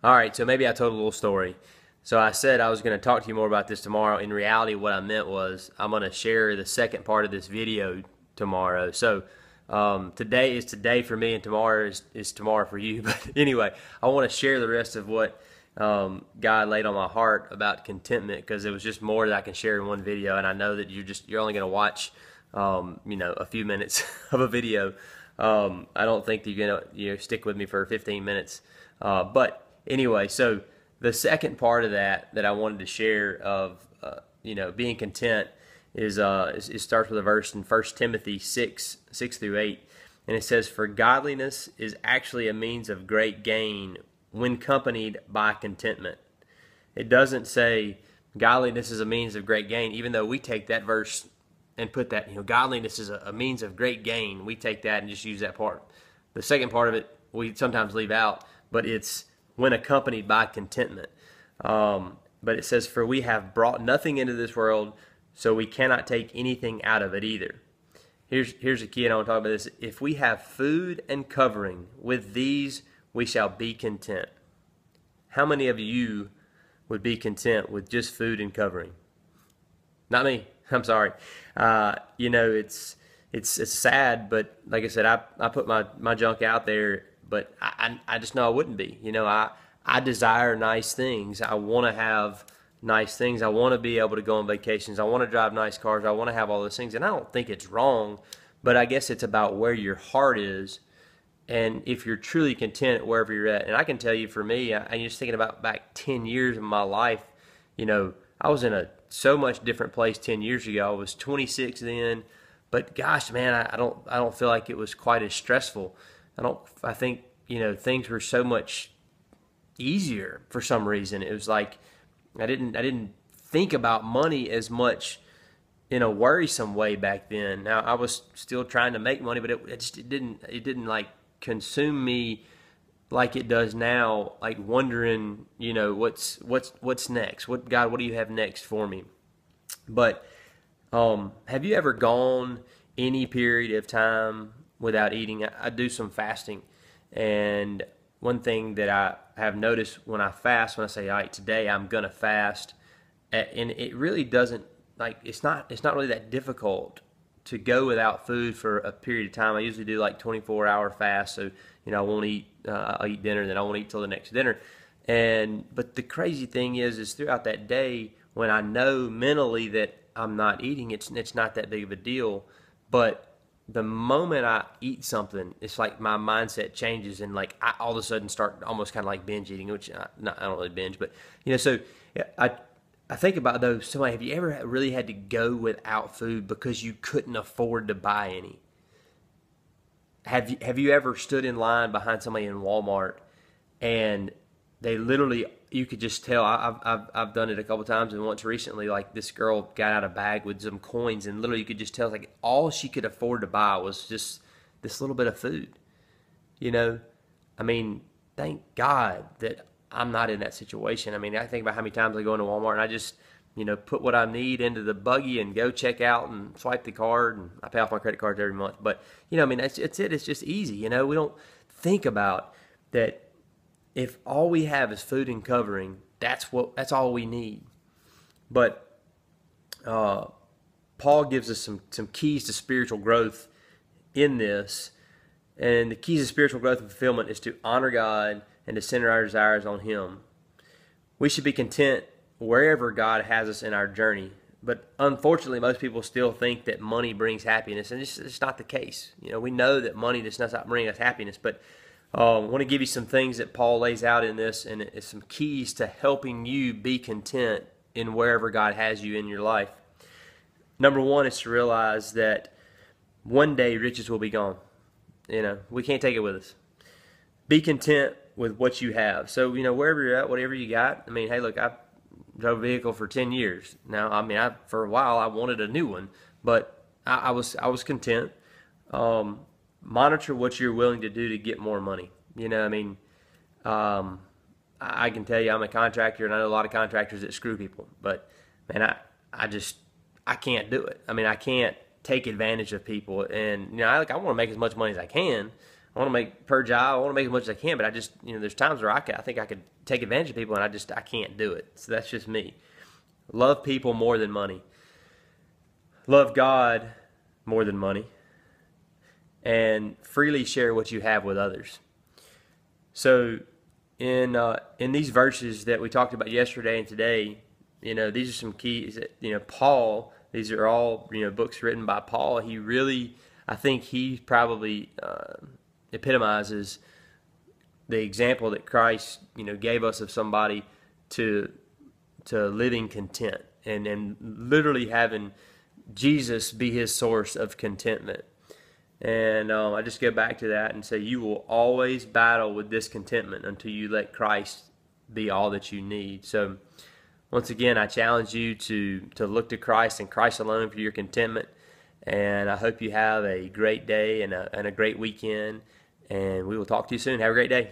All right, so maybe I told a little story. So I said I was going to talk to you more about this tomorrow. In reality, what I meant was I'm going to share the second part of this video tomorrow. So today is today for me, and tomorrow is tomorrow for you. But anyway, I want to share the rest of what God laid on my heart about contentment, because it was just more that I can share in one video, and I know that you're only going to watch a few minutes of a video. I don't think that you're going to stick with me for 15 minutes, but anyway, so the second part of that I wanted to share of being content is it starts with a verse in 1 Timothy 6 through 8, and it says, "For godliness is actually a means of great gain when accompanied by contentment." It doesn't say godliness is a means of great gain, even though we take that verse and put that, godliness is a means of great gain. We take that and just use that part. The second part of it we sometimes leave out, but it's when accompanied by contentment. But it says, "For we have brought nothing into this world, so we cannot take anything out of it either." Here's the key, and I want to talk about this. "If we have food and covering, with these we shall be content." How many of you would be content with just food and covering? Not me. I'm sorry. It's sad, but like I said, I put my junk out there, but I just know I wouldn't be. I desire nice things. I want to have nice things. I want to be able to go on vacations. I want to drive nice cars. I want to have all those things, and I don't think it's wrong, but I guess it's about where your heart is, and if you're truly content wherever you're at. And I can tell you, for me, I'm just thinking about back 10 years of my life. I was in a so much different place 10 years ago. I was 26 then, but gosh, man, I don't feel like it was quite as stressful. I think things were so much easier for some reason. It was like I didn't think about money as much in a worrisome way back then. Now, I was still trying to make money, but it didn't like consume me like it does now, like wondering, what's next? God, what do you have next for me? But have you ever gone any period of time without eating? I do some fasting, and one thing that I have noticed when I fast, when I say, all right, today I'm gonna fast, and it really doesn't, like, it's not really that difficult to go without food for a period of time. I usually do like 24-hour fast, so I won't eat. I'll eat dinner, then I won't eat till the next dinner. But the crazy thing is throughout that day, when I know mentally that I'm not eating, it's not that big of a deal. But the moment I eat something, it's like my mindset changes, and like I all of a sudden start almost kind of like binge eating, which I don't really binge, but so I think about those. Somebody, have you ever really had to go without food because you couldn't afford to buy any? Have you ever stood in line behind somebody in Walmart, and they literally, you could just tell. I've done it a couple times, and once recently, like, this girl got out a bag with some coins, and literally you could just tell, like, all she could afford to buy was just this little bit of food. I mean, thank God that I'm not in that situation. I mean, I think about how many times I go into Walmart and I just put what I need into the buggy and go check out and swipe the card, and I pay off my credit cards every month. But I mean, it's it. It's just easy. We don't think about that. If all we have is food and covering, that's all we need. But Paul gives us some keys to spiritual growth in this, and the keys to spiritual growth and fulfillment is to honor God and to center our desires on Him. We should be content wherever God has us in our journey. But unfortunately, most people still think that money brings happiness, and it's not the case. We know that money does not bring us happiness, but I want to give you some things that Paul lays out in this, and it's some keys to helping you be content in wherever God has you in your life. Number one is to realize that one day riches will be gone. We can't take it with us. Be content with what you have. So, wherever you're at, whatever you got. I mean, hey, look, I've drove a vehicle for 10 years. Now, I mean, for a while, I wanted a new one, but I was content. Monitor what you're willing to do to get more money. I mean, I can tell you, I'm a contractor, and I know a lot of contractors that screw people, but man, I can't do it. I mean, I can't take advantage of people, and I want to make as much money as I can, I want to make per job. I want to make as much as I can, but I just, there's times where I think I could take advantage of people, and I can't do it. So that's just me. Love people more than money. Love God more than money. And freely share what you have with others. So in these verses that we talked about yesterday and today, these are some keys that, Paul, these are all, books written by Paul. He really, I think he probably epitomizes the example that Christ, gave us of somebody to living content and literally having Jesus be his source of contentment. And I just go back to that and say, you will always battle with discontentment until you let Christ be all that you need. So once again, I challenge you to look to Christ and Christ alone for your contentment. And I hope you have a great day and a great weekend. And we will talk to you soon. Have a great day.